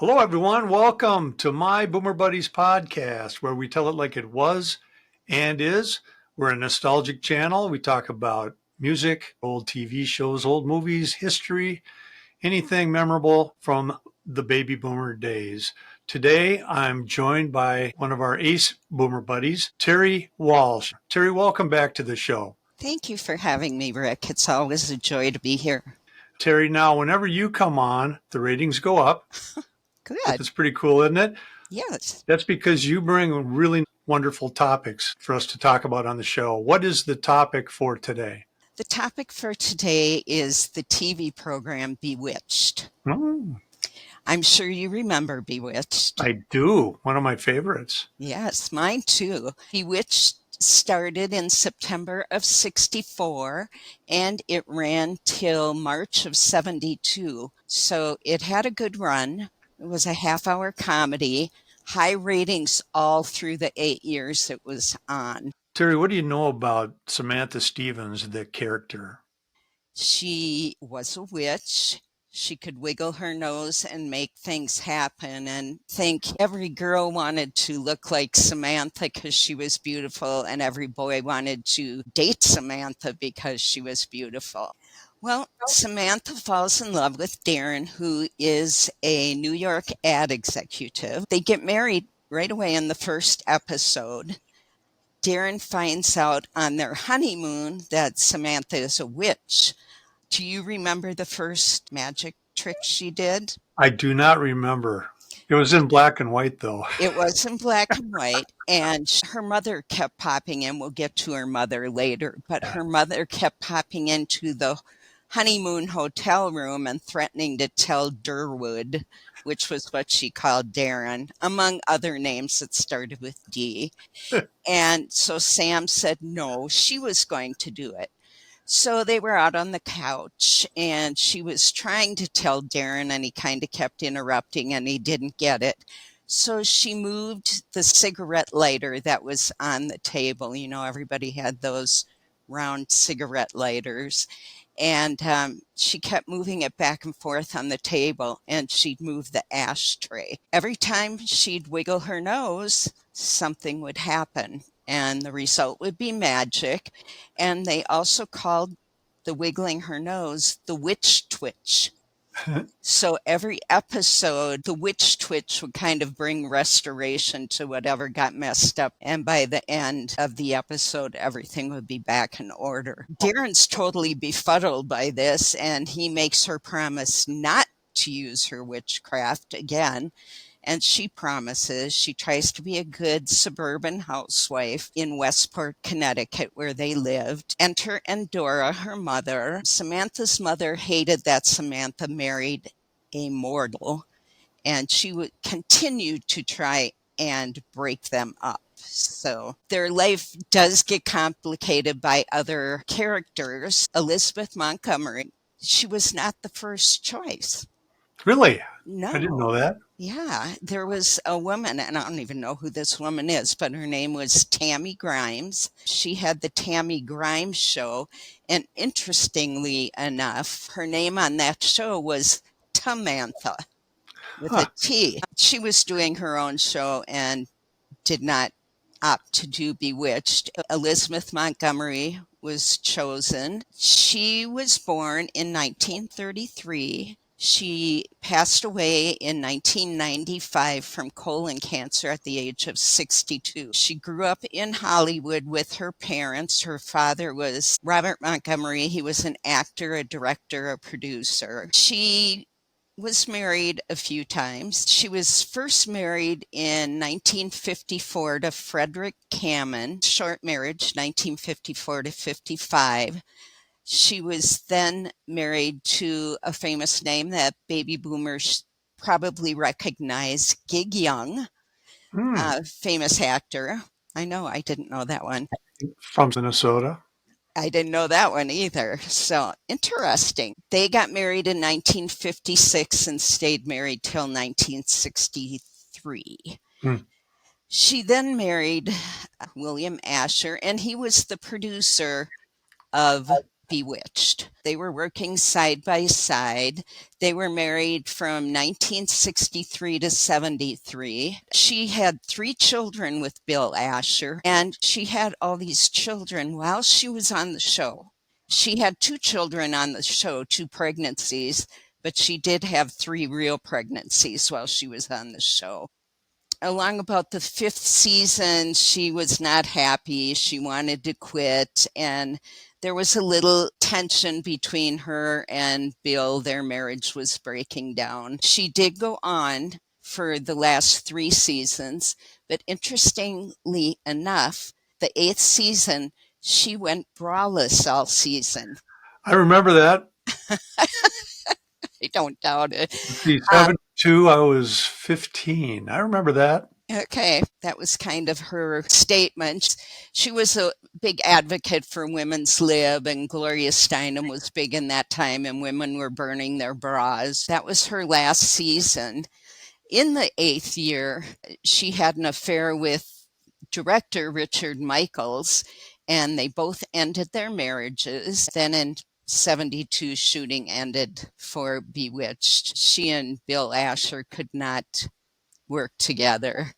Hello, everyone. Welcome to my Boomer Buddies podcast, where we tell it like it was and is. We're a nostalgic channel. We talk about music, old TV shows, old movies, history, anything memorable from the baby boomer days. Today, I'm joined by one of our ace Boomer Buddies, Tere Walsh. Tere, welcome back to the show. Thank you for having me, Rick. It's always a joy to be here. Tere, now, whenever you come on, the ratings go up. Good. That's pretty cool, isn't it? Yes. That's because you bring really wonderful topics for us to talk about on the show. What is the topic for today? The topic for today is the TV program Bewitched. Oh, I'm sure you remember Bewitched. I do. One of my favorites. Yes, mine too. Bewitched started in September of 64 and it ran till March of 72. So it had a good run. It was a half-hour comedy, high ratings all through the 8 years it was on. Terry, what do you know about Samantha Stephens, the character? She was a witch. She could wiggle her nose and make things happen, and think every girl wanted to look like Samantha because she was beautiful, and every boy wanted to date Samantha because she was beautiful. Well, Samantha falls in love with Darrin, who is a New York ad executive. They get married right away in the first episode. Darrin finds out on their honeymoon that Samantha is a witch. Do you remember the first magic trick she did? I do not remember. It was in black and white, though. It was in black and white, and her mother kept popping in. We'll get to her mother later, but her mother kept popping into the honeymoon hotel room and threatening to tell Durwood, which was what she called Darrin, among other names that started with D. And so Sam said no, she was going to do it. So they were out on the couch and she was trying to tell Darrin and he kind of kept interrupting and he didn't get it. So she moved the cigarette lighter that was on the table. You know, everybody had those round cigarette lighters. And she kept moving it back and forth on the table and she'd move the ashtray. Every time she'd wiggle her nose, something would happen and the result would be magic. And they also called the wiggling her nose the witch twitch. So every episode, the witch twitch would kind of bring restoration to whatever got messed up. And by the end of the episode, everything would be back in order. Darrin's totally befuddled by this, and he makes her promise not to use her witchcraft again. And she promises. She tries to be a good suburban housewife in Westport, Connecticut, where they lived. Enter Endora, her mother. Samantha's mother hated that Samantha married a mortal, and she would continue to try and break them up. So their life does get complicated by other characters. Elizabeth Montgomery, she was not the first choice. Really? No. I didn't know that. Yeah, there was a woman, and I don't even know who this woman is, but her name was Tammy Grimes. She had the Tammy Grimes show, and interestingly enough, her name on that show was Tamantha with a T. She was doing her own show and did not opt to do Bewitched. Elizabeth Montgomery was chosen. She was born in 1933. She passed away in 1995 from colon cancer at the age of 62. She grew up in Hollywood with her parents. Her father was Robert Montgomery. He was an actor, a director, a producer. She was married a few times. She was first married in 1954 to Frederick Kamen, short marriage, 1954 to 55. She was then married to a famous name that baby boomers probably recognize, Gig Young, famous actor. I know, I didn't know that one. From Minnesota. I didn't know that one either. So interesting. They got married in 1956 and stayed married till 1963. She then married William Asher, and he was the producer of Bewitched. They were working side by side. They were married from 1963 to 73. She had 3 children with Bill Asher, and she had all these children while she was on the show. She had 2 children on the show, 2 pregnancies, but she did have 3 real pregnancies while she was on the show. Along about the 5th season, she was not happy. She wanted to quit, and there was a little tension between her and Bill. Their marriage was breaking down. She did go on for the last 3 seasons, but interestingly enough, the 8th season, she went braless all season. I remember that. I don't doubt it. Let's see, 72, I was 15. I remember that. Okay, that was kind of her statement. She was a big advocate for women's lib, and Gloria Steinem was big in that time, and women were burning their bras. That was her last season. In the 8th year, she had an affair with director Richard Michaels, and they both ended their marriages. Then in 72, shooting ended for Bewitched. She and Bill Asher could not work together.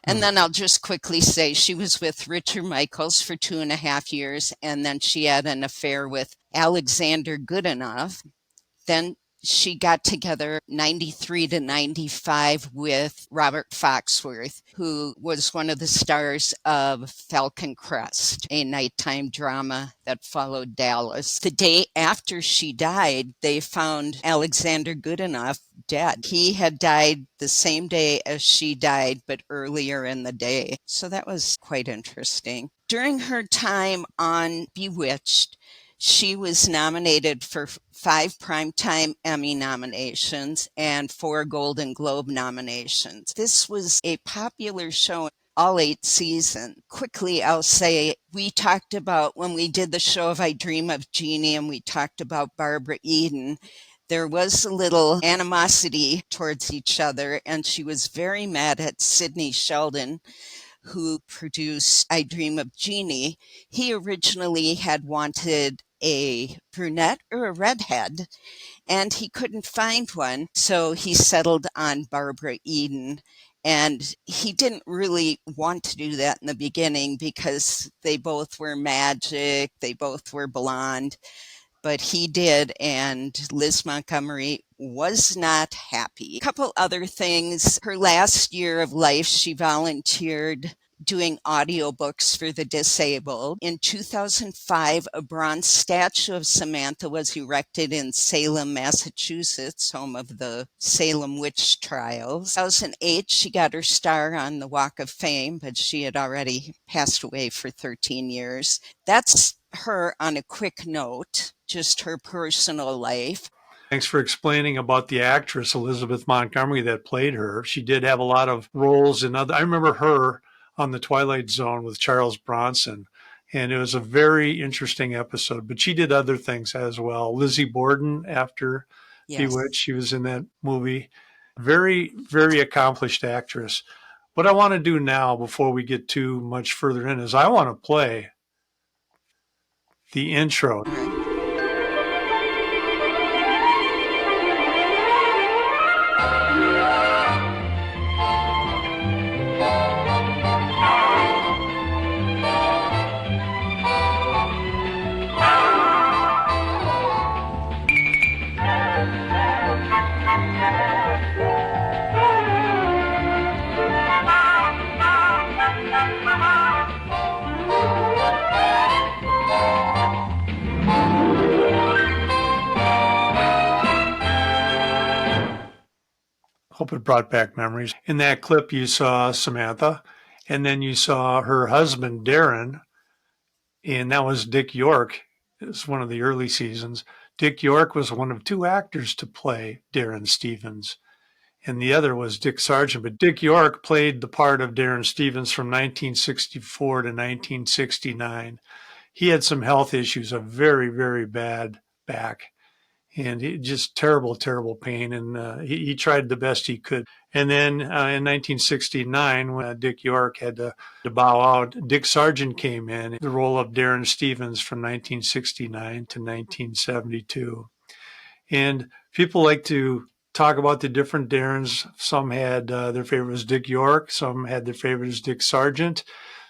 And then I'll just quickly say she was with Richard Michaels for 2.5 years, and then she had an affair with Alexander Goodenough. Then she got together 93 to 95 with Robert Foxworth, who was one of the stars of Falcon Crest, a nighttime drama that followed Dallas. The day after she died, they found Alexander Goodenough dead. He had died the same day as she died, but earlier in the day. So that was quite interesting. During her time on Bewitched, she was nominated for 5 Primetime Emmy nominations and 4 Golden Globe nominations. This was a popular show all 8 seasons. Quickly, I'll say we talked about when we did the show of I Dream of Jeannie, and we talked about Barbara Eden. There was a little animosity towards each other, and she was very mad at Sidney Sheldon, who produced I Dream of Jeannie. He originally had wanted a brunette or a redhead, and he couldn't find one, so he settled on Barbara Eden. And he didn't really want to do that in the beginning because they both were magic, they both were blonde, but he did, and Liz Montgomery was not happy. A couple other things. Her last year of life, she volunteered doing audiobooks for the disabled. In 2005, a bronze statue of Samantha was erected in Salem, Massachusetts, home of the Salem witch trials. 2008, she got her star on the Walk of Fame, but she had already passed away for 13 years. That's her on a quick note, just her personal life. Thanks for explaining about the actress Elizabeth Montgomery that played her. She did have a lot of roles in other. I remember her on The Twilight Zone with Charles Bronson, and it was a very interesting episode. But she did other things as well. Lizzie Borden, after Bewitched, she was in that movie. Very, very accomplished actress. What I want to do now, before we get too much further in, is I want to play the intro. Hope it brought back memories. In that clip, you saw Samantha, and then you saw her husband, Darrin, and that was Dick York. It was one of the early seasons. Dick York was one of 2 actors to play Darrin Stephens, and the other was Dick Sargent. But Dick York played the part of Darrin Stephens from 1964 to 1969. He had some health issues, a very, very bad back, and just terrible, terrible pain. And he tried the best he could. And then in 1969, when Dick York had to bow out, Dick Sargent came in the role of Darrin Stephens from 1969 to 1972. And people like to talk about the different Darrins. Some had their favorite was Dick York. Some had their favorite as Dick Sargent.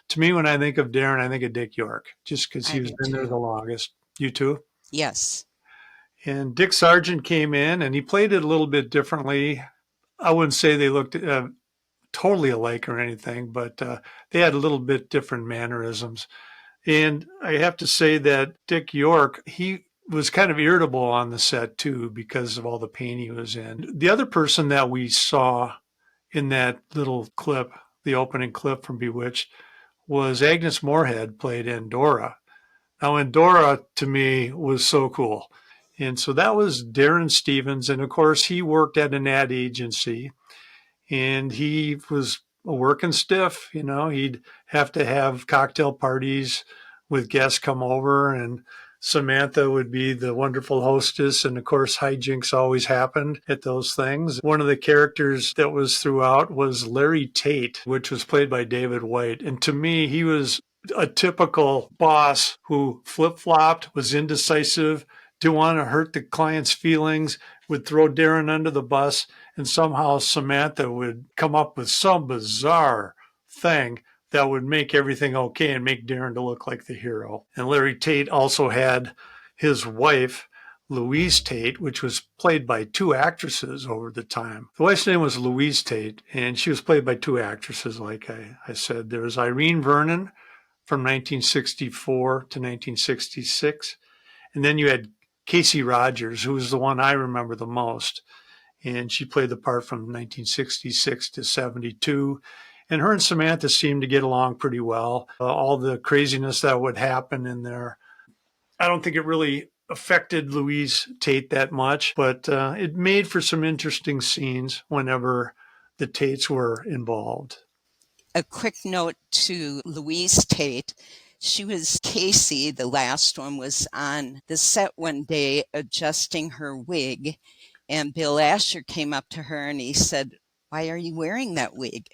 To me, when I think of Darrin, I think of Dick York, just because I he was do in there too. the longest. You too? Yes. And Dick Sargent came in and he played it a little bit differently. I wouldn't say they looked totally alike or anything, but they had a little bit different mannerisms. And I have to say that Dick York, he was kind of irritable on the set too because of all the pain he was in. The other person that we saw in that little clip, the opening clip from Bewitched, was Agnes Moorehead, played Endora. Now, Endora to me was so cool. And so that was Darrin Stephens. And of course, he worked at an ad agency and he was working stiff. You know, he'd have to have cocktail parties with guests come over, and Samantha would be the wonderful hostess. And of course, hijinks always happened at those things. One of the characters that was throughout was Larry Tate, which was played by David White. And to me, he was a typical boss who flip flopped, was indecisive, didn't want to hurt the client's feelings, would throw Darrin under the bus, and somehow Samantha would come up with some bizarre thing that would make everything okay and make Darrin to look like the hero. And Larry Tate also had his wife, Louise Tate, which was played by two actresses over the time. The wife's name was Louise Tate, and she was played by two actresses, like I said. There was Irene Vernon from 1964 to 1966. And then you had Casey Rogers, who was the one I remember the most. And she played the part from 1966 to 72. And her and Samantha seemed to get along pretty well. All the craziness that would happen in there, I don't think it really affected Louise Tate that much, but it made for some interesting scenes whenever the Tates were involved. A quick note to Louise Tate. She was Casey, the last one, was on the set one day adjusting her wig, and Bill Asher came up to her and he said, "Why are you wearing that wig?"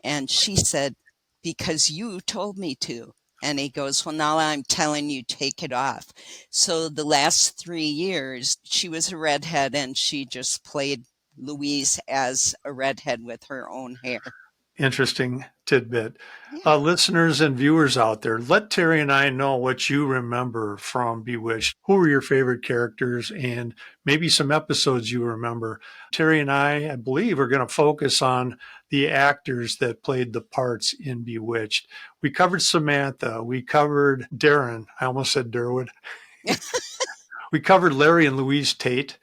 And she said, "Because you told me to." And he goes, "Well, now I'm telling you, take it off." So the last 3 years, she was a redhead and she just played Louise as a redhead with her own hair. Interesting tidbit. Yeah. Listeners and viewers out there, let Terry and I know what you remember from Bewitched. Who were your favorite characters and maybe some episodes you remember? Terry and I believe, are going to focus on the actors that played the parts in Bewitched. We covered Samantha. We covered Darrin. I almost said Durwood. We covered Larry and Louise Tate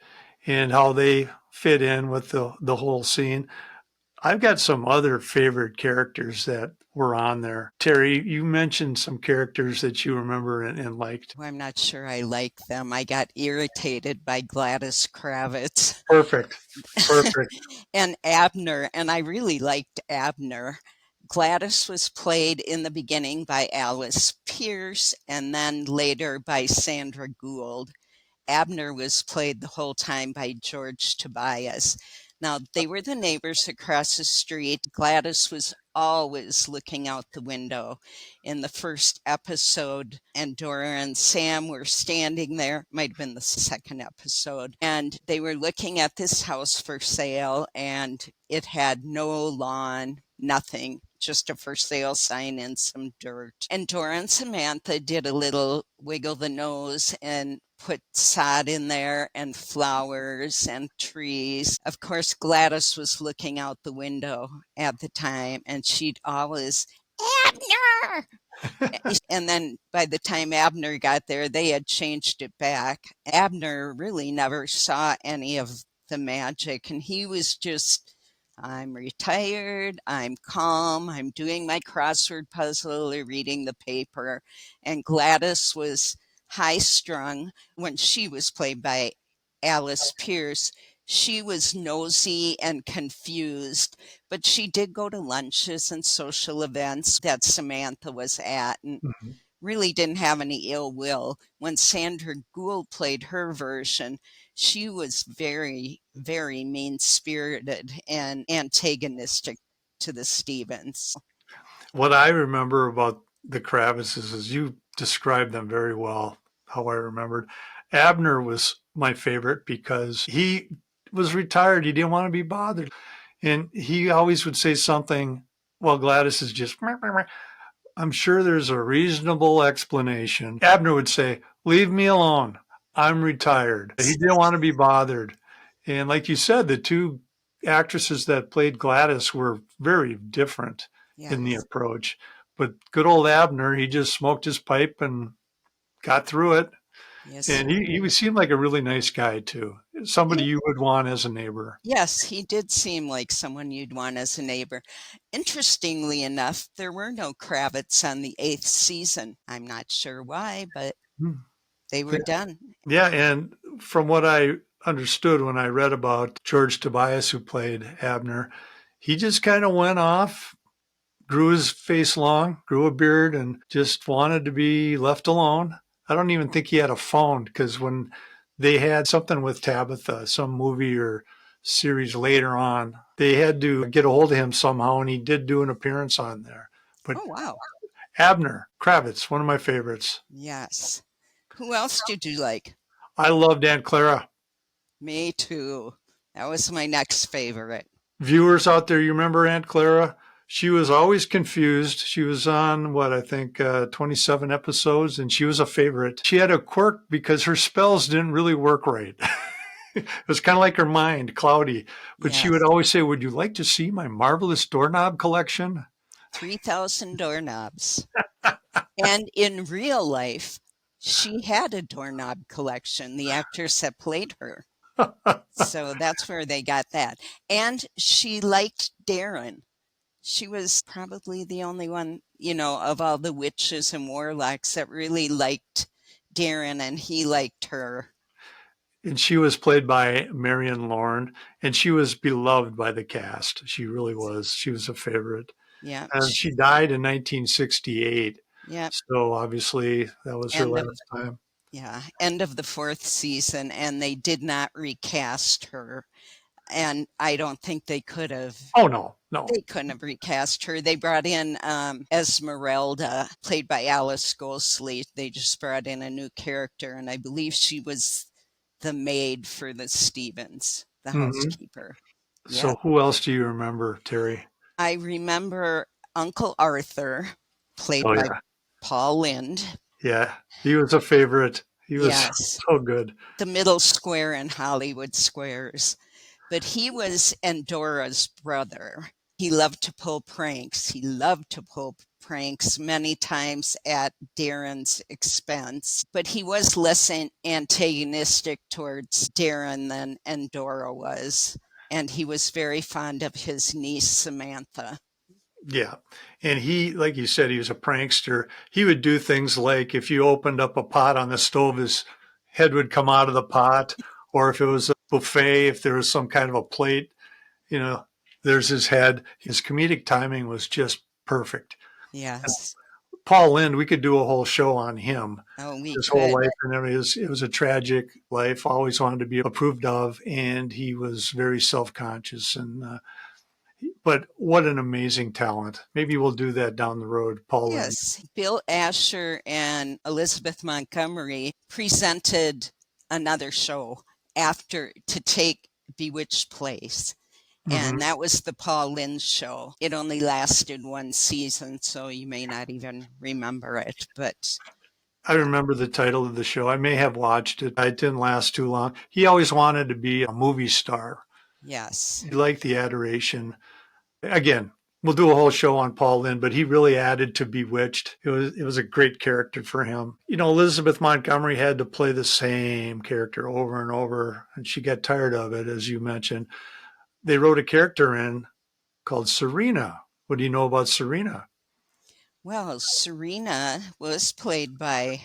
and how they fit in with the whole scene. I've got some other favorite characters that were on there. Terry, you mentioned some characters that you remember and liked. I'm not sure I like them. I got irritated by Gladys Kravitz Perfect. Perfect. and Abner, and I really liked Abner. Gladys was played in the beginning by Alice Pierce and then later by Sandra Gould. Abner was played the whole time by George Tobias. Now, they were the neighbors across the street. Gladys was always looking out the window. In the first episode, Endora and Sam were standing there, might have been the second episode, and they were looking at this house for sale, and it had no lawn, nothing, just a for sale sign and some dirt. And Dora and Samantha did a little wiggle the nose and put sod in there and flowers and trees. Of course, Gladys was looking out the window at the time and she'd always, "Abner!" And then by the time Abner got there, they had changed it back. Abner really never saw any of the magic, and he was just, "I'm retired, I'm calm, I'm doing my crossword puzzle or reading the paper." And Gladys was high strung when she was played by Alice Pierce. She was nosy and confused, but she did go to lunches and social events that Samantha was at. And Mhm. really didn't have any ill will. When Sandra Gould played her version, she was very, very mean spirited and antagonistic to the Stephens. What I remember about the Kravitzes is you described them very well, how I remembered. Abner was my favorite because he was retired. He didn't want to be bothered. And he always would say something, well, Gladys is just, meh, meh, meh. I'm sure there's a reasonable explanation. Abner would say, leave me alone. I'm retired. He didn't want to be bothered. And like you said, the two actresses that played Gladys were very different in the Yes, approach. But good old Abner, he just smoked his pipe and got through it. yes, And he seemed like a really nice guy, too. Somebody he, you would want as a neighbor. yes, he did seem like someone you'd want as a neighbor. Interestingly enough, there were no Kravitz on the eighth season. I'm not sure why, but Hmm. they were done. Yeah, and from what I understood when I read about George Tobias, who played Abner, he just kind of went off, grew his face long, grew a beard, and just wanted to be left alone. I don't even think he had a phone because when they had something with Tabitha, some movie or series later on, they had to get a hold of him somehow, and he did do an appearance on there. But Oh, wow. Abner Kravitz, one of my favorites. Yes. Who else did you like? I loved Aunt Clara. Me too. That was my next favorite. Viewers out there, you remember Aunt Clara? She was always confused. She was on what I think 27 episodes, and she was a favorite. She had a quirk because her spells didn't really work right. It was kind of like her mind, cloudy. But she would Yes. always say, "Would you like to see my marvelous doorknob collection?" 3,000 doorknobs. And in real life, she had a doorknob collection, the actress that played her. So that's where they got that. And she liked Darrin. She was probably the only one, of all the witches and warlocks that really liked Darrin, and he liked her. And she was played by Marion Lorne, and she was beloved by the cast. She really was. She was a favorite. Yeah. And she died in 1968. Yeah. So obviously that was her End of last time. Yeah, end of the fourth season, and they did not recast her. And I don't think they could have. Oh no, no. They couldn't have recast her. They brought in Esmeralda, played by Alice Goldsleeve. They just brought in a new character, and I believe she was the maid for the Stevens, the Hmm. housekeeper. Yeah. So who else do you remember, Terry? I remember Uncle Arthur, played Oh by yeah, Paul Lynde. yeah. He was a favorite. He was Yes. so good. The middle square in Hollywood Squares. But he was Endora's brother. He loved to pull pranks. He loved to pull pranks many times at Darrin's expense, but he was less antagonistic towards Darrin than Endora was. And he was very fond of his niece, Samantha. Yeah. And he, like you said, he was a prankster. He would do things like if you opened up a pot on the stove, his head would come out of the pot. Or if it was a buffet, if there was some kind of a plate, you know, there's his head. His comedic timing was just perfect. And Yes. Paul Lynde, we could do a whole show on him. Oh, we His whole could. life and everything. It was a tragic life, always wanted to be approved of, and he was very self-conscious. And but what an amazing talent. Maybe we'll do that down the road, Paul Lynde. Yes, Bill Asher and Elizabeth Montgomery presented another show after to take Bewitched place. And Hmm. that was the Paul Lynde show. It only lasted one season, so you may not even remember it. But I remember the title of the show. I may have watched it. It didn't last too long. He always wanted to be a movie star. yes, He liked the adoration. Again, we'll do a whole show on Paul Lynde, but he really added to Bewitched. It was a great character for him. You know, Elizabeth Montgomery had to play the same character over and over, and she got tired of it, as you mentioned. They wrote a character in called Serena. What do you know about Serena? well, Serena was played by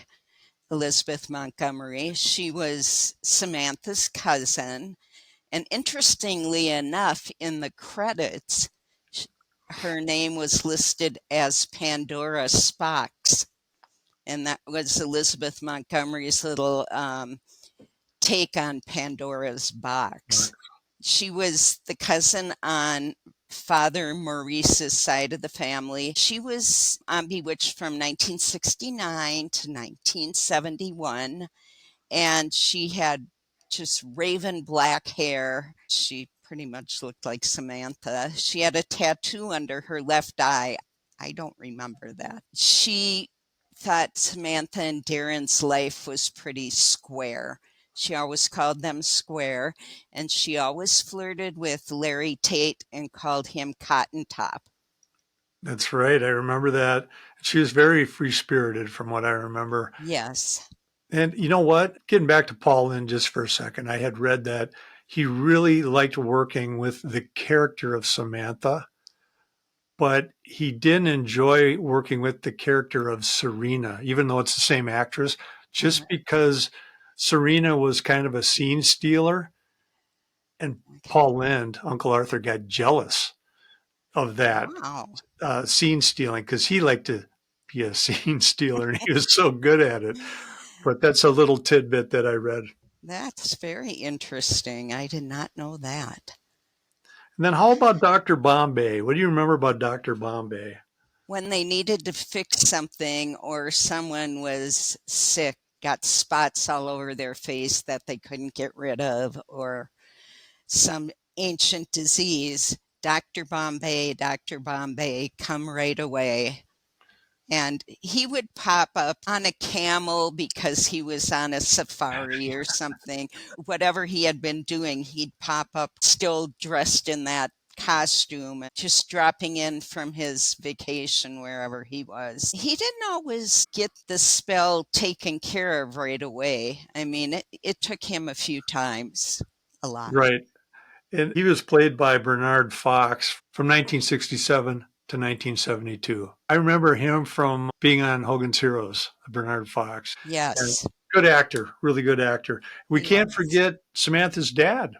Elizabeth Montgomery. She was Samantha's cousin. And interestingly enough, in the credits, her name was listed as Pandora Spox. and that was Elizabeth Montgomery's little take on Pandora's Right. box. She was the cousin on Father Maurice's side of the family. She was on Bewitched from 1969 to 1971, and she had just raven black hair. She pretty much looked like Samantha. She had a tattoo under her left eye. I don't remember that. She thought Samantha and Darrin's life was pretty square. She always called them square, and she always flirted with Larry Tate and called him Cotton Top. That's right. I remember that. She was very free spirited from what I remember. Yes. And you know what? Getting back to Paul Lynde just for a second, I had read that he really liked working with the character of Samantha, but he didn't enjoy working with the character of Serena, even though it's the same actress, Uh, just because Serena was kind of a scene stealer. And okay. Paul Lynde, Uncle Arthur, got jealous of that Wow. scene stealing because he liked to be a scene stealer and he was so good at it. But that's a little tidbit that I read. That's very interesting. I did not know that. And then how about Dr. Bombay? What do you remember about Dr. Bombay? When they needed to fix something or someone was sick, got spots all over their face that they couldn't get rid of, or some ancient disease, Dr. Bombay, come right away. And he would pop up on a camel because he was on a safari or something. Whatever he had been doing, he'd pop up still dressed in that costume, just dropping in from his vacation wherever he was. He didn't always get the spell taken care of right away. I mean, it took him a few times, a lot. Right. And he was played by Bernard Fox from 1967 to 1972. I remember him from being on Hogan's Heroes, Bernard Fox. And Yes, good actor, really good actor. We he can't was. forget Samantha's dad,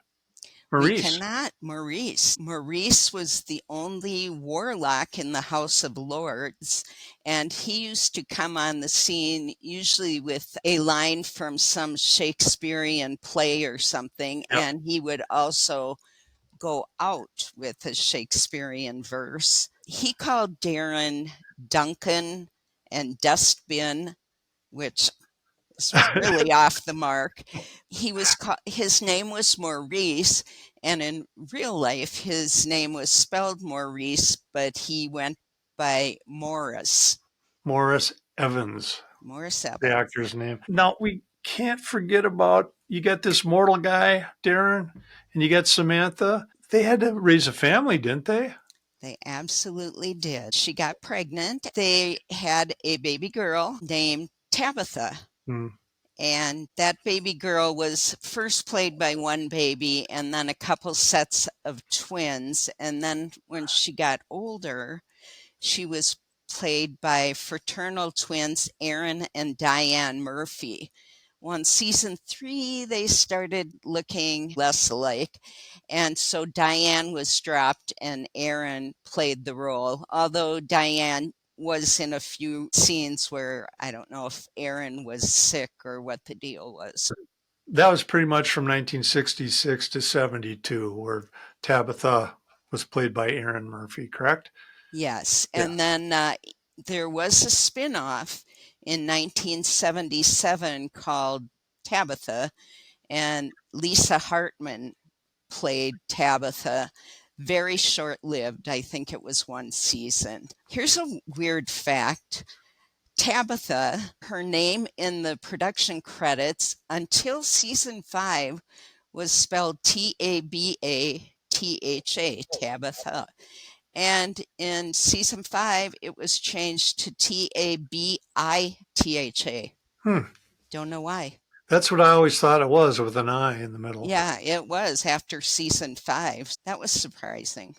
We Maurice. cannot. Maurice. Maurice was the only warlock in the House of Lords, and he used to come on the scene usually with a line from some Shakespearean play or something, Yep. and he would also go out with a Shakespearean verse. He called Darrin Duncan and Dustbin, which is really off the mark. His name was Maurice, and in real life his name was spelled Maurice, but he went by Morris. Morris Evans, Morris the Evans. actor's name. Now, we can't forget about you got this mortal guy, Darrin, and you got Samantha. They had to raise a family, didn't they? They absolutely did. She got pregnant. They had a baby girl named Tabitha. Hmm. And that baby girl was first played by one baby and then a couple sets of twins. And then when she got older, she was played by fraternal twins Aaron and Diane Murphy. Well, in season 3, they started looking less alike. And so Diane was dropped and Aaron played the role. Although Diane was in a few scenes where I don't know if Aaron was sick or what the deal was. That was pretty much from 1966 to 72, where Tabitha was played by Aaron Murphy, correct? Yes. Yeah. And then there was a spin off in 1977 called Tabitha, and Lisa Hartman played Tabitha. Very short lived. I think it was one season. Here's a weird fact. Tabitha, her name in the production credits until season 5 was spelled Tabatha, Tabitha. And in season 5, it was changed to Tabitha. Hmm. Don't know why. That's what I always thought it was with an I in the middle. Yeah, it was after season 5. That was surprising.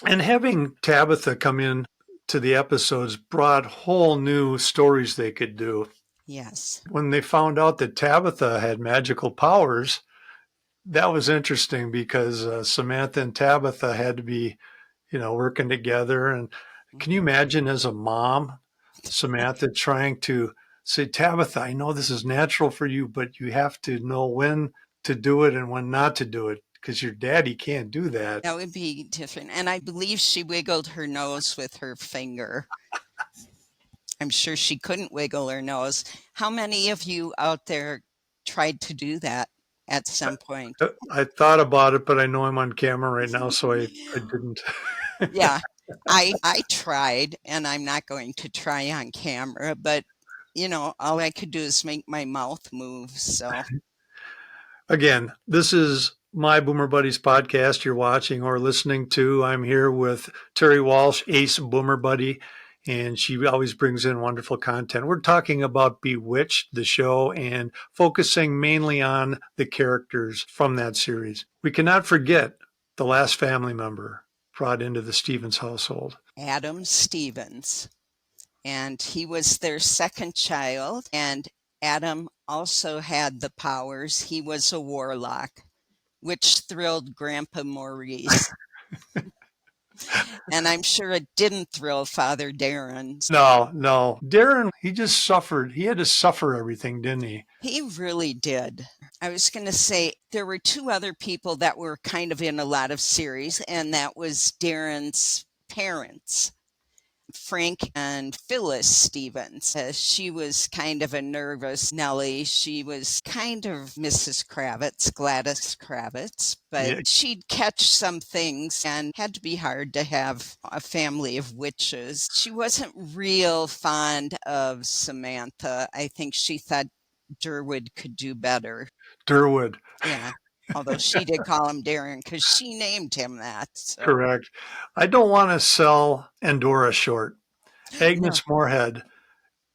And having Tabitha come in to the episodes brought whole new stories they could do. Yes. When they found out that Tabitha had magical powers, that was interesting because Samantha and Tabitha had to be, working together. And can you Mhm. imagine as a mom, Samantha trying to say, Tabitha, I know this is natural for you, but you have to know when to do it and when not to do it because your daddy can't do that. That would be different. And I believe she wiggled her nose with her finger. I'm sure she couldn't wiggle her nose. How many of you out there tried to do that at some point? I thought about it, but I know I'm on camera right now, so I didn't. Yeah, I tried, and I'm not going to try on camera, but all I could do is make my mouth move. So, Again, this is my Boomer Buddies podcast you're watching or listening to. I'm here with Tere Walsh, Ace Boomer Buddy, and she always brings in wonderful content. We're talking about Bewitched, the show, and focusing mainly on the characters from that series. We cannot forget the last family member brought into the Stephens household. Adam Stephens, and he was their second child, and Adam also had the powers. He was a warlock, which thrilled Grandpa Maurice. And I'm sure it didn't thrill Father Darrin. No. Darrin, he just suffered. He had to suffer everything, didn't he? He really did. I was going to say there were two other people that were kind of in a lot of series, and that was Darrin's parents, Frank and Phyllis Stephens. She was kind of a nervous Nellie. She was kind of Mrs. Kravitz, Gladys Kravitz, but Yeah. she'd catch some things and had to be hard to have a family of witches. She wasn't real fond of Samantha. I think she thought Durwood could do better. Durwood. Yeah. Although she did call him Darrin because she named him that. So. Correct. I don't want to sell Endora short. No. Agnes Moorehead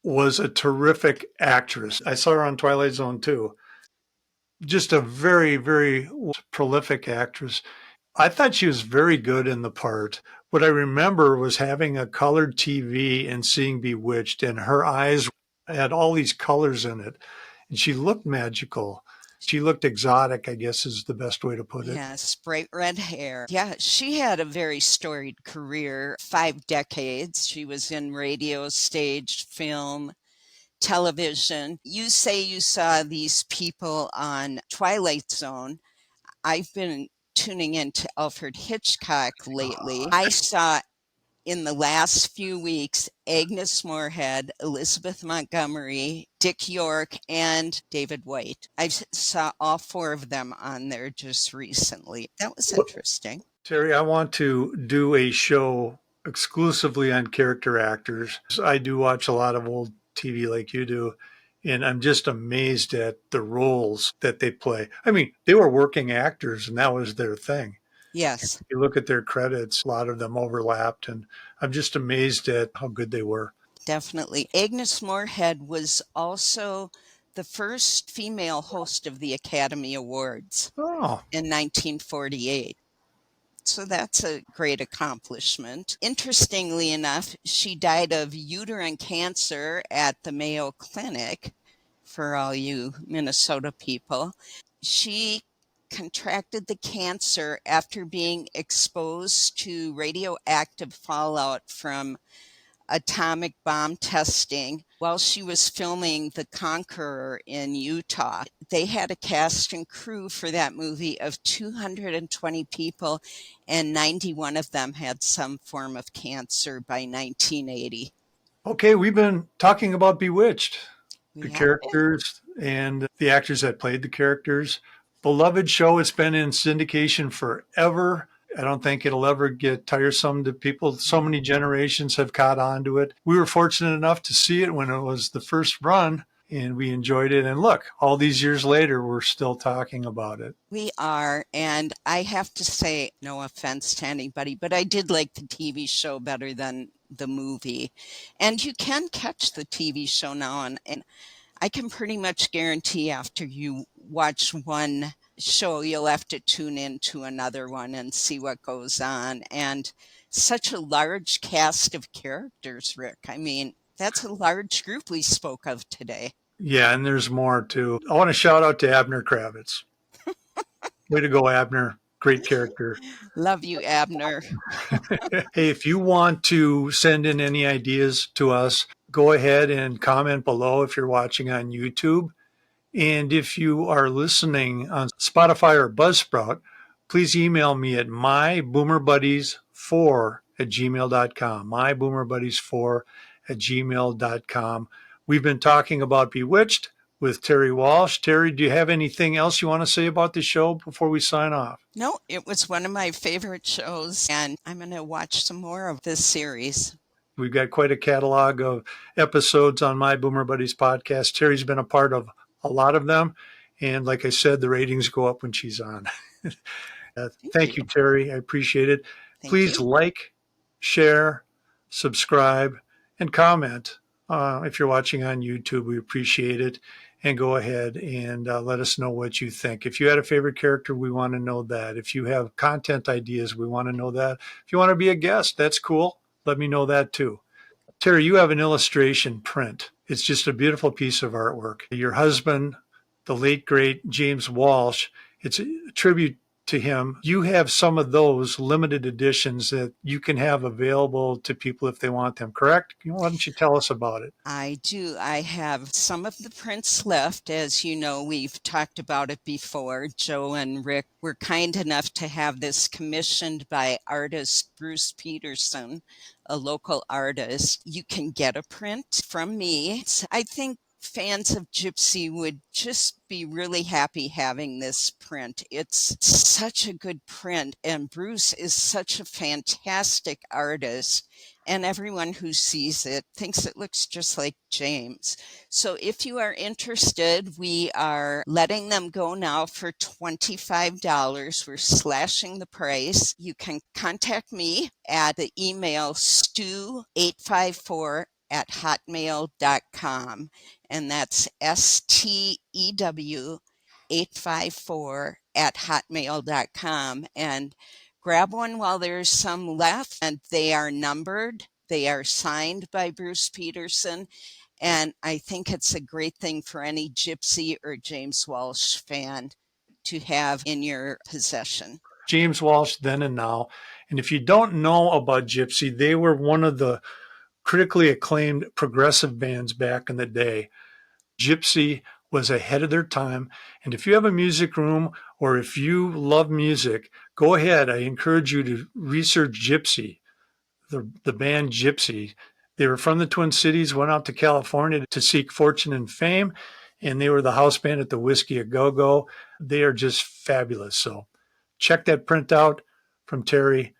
was a terrific actress. I saw her on Twilight Zone too. Just a very, very prolific actress. I thought she was very good in the part. What I remember was having a colored TV and seeing Bewitched, and her eyes had all these colors in it. And she looked magical. She looked exotic, I guess is the best way to put it. Yes, bright red hair. Yeah, she had a very storied career, 5 decades. She was in radio, stage, film, television. You say you saw these people on Twilight Zone. I've been tuning into Alfred Hitchcock lately. I saw in the last few weeks Agnes Moorehead, Elizabeth Montgomery, Dick York, and David White. I saw all 4 of them on there just recently. That was interesting. Terry, I want to do a show exclusively on character actors. I do watch a lot of old TV like you do, and I'm just amazed at the roles that they play. I mean, they were working actors, and that was their thing. Yes. You look at their credits, a lot of them overlapped, and I'm just amazed at how good they were. Definitely. Agnes Moorehead was also the first female host of the Academy Awards in 1948. So that's a great accomplishment. Interestingly enough, she died of uterine cancer at the Mayo Clinic, for all you Minnesota people. She contracted the cancer after being exposed to radioactive fallout from atomic bomb testing while she was filming The Conqueror in Utah. They had a cast and crew for that movie of 220 people, and 91 of them had some form of cancer by 1980. Okay, we've been talking about Bewitched, the Yeah. characters and the actors that played the characters. Beloved show. It's been in syndication forever. I don't think it'll ever get tiresome to people. So many generations have caught on to it. We were fortunate enough to see it when it was the first run, and we enjoyed it. And look, all these years later, we're still talking about it. We are, and I have to say, no offense to anybody, but I did like the TV show better than the movie. And you can catch the TV show now, and I can pretty much guarantee after you watch one show, you'll have to tune into another one and see what goes on. And such a large cast of characters, Rick. I mean, that's a large group we spoke of today. Yeah, and there's more too. I want to shout out to Abner Kravitz. Way to go, Abner. Great character. Love you, Abner. Hey, if you want to send in any ideas to us, go ahead and comment below if you're watching on YouTube. And if you are listening on Spotify or Buzzsprout, please email me at myboomerbuddies4@gmail.com. Myboomerbuddies4@gmail.com. We've been talking about Bewitched with Tere Walsh. Tere, do you have anything else you want to say about the show before we sign off? No, it was one of my favorite shows, and I'm going to watch some more of this series. We've got quite a catalog of episodes on My Boomer Buddies podcast. Terry's been a part of a lot of them. And like I said, the ratings go up when she's on. Thank you, Terry. I appreciate it. Thank Please you. like, share, subscribe, and comment. If you're watching on YouTube, we appreciate it. And go ahead and let us know what you think. If you had a favorite character, we want to know that. If you have content ideas, we want to know that. If you want to be a guest, that's cool. Let me know that too. Terry, you have an illustration print. It's just a beautiful piece of artwork. Your husband, the late, great James Walsh, it's a tribute to him. You have some of those limited editions that you can have available to people if they want them, correct? Why don't you tell us about it? I do. I have some of the prints left. As you know, we've talked about it before. Joe and Rick were kind enough to have this commissioned by artist Bruce Peterson, a local artist. You can get a print from me. I think fans of Gypsy would just be really happy having this print. It's such a good print, and Bruce is such a fantastic artist, and everyone who sees it thinks it looks just like James. So if you are interested, we are letting them go now for $25. We're slashing the price. You can contact me at the email stew854@hotmail.com, and that's stew854@hotmail.com. And grab one while there's some left, and they are numbered. They are signed by Bruce Peterson, and I think it's a great thing for any Gypsy or James Walsh fan to have in your possession. James Walsh, then and now. And if you don't know about Gypsy, they were one of the critically acclaimed progressive bands back in the day. Gypsy was ahead of their time. And if you have a music room or if you love music, go ahead. I encourage you to research Gypsy, the band Gypsy. They were from the Twin Cities, went out to California to seek fortune and fame, and they were the house band at the Whiskey A Go Go. They are just fabulous. So check that print out from Terry.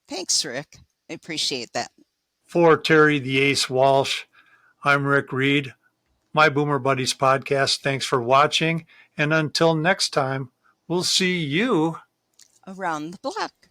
Thanks, Rick. I appreciate that. For Terry the Ace Walsh, I'm Rick Reed. My Boomer Buddies podcast. Thanks for watching. And until next time, we'll see you Around the block.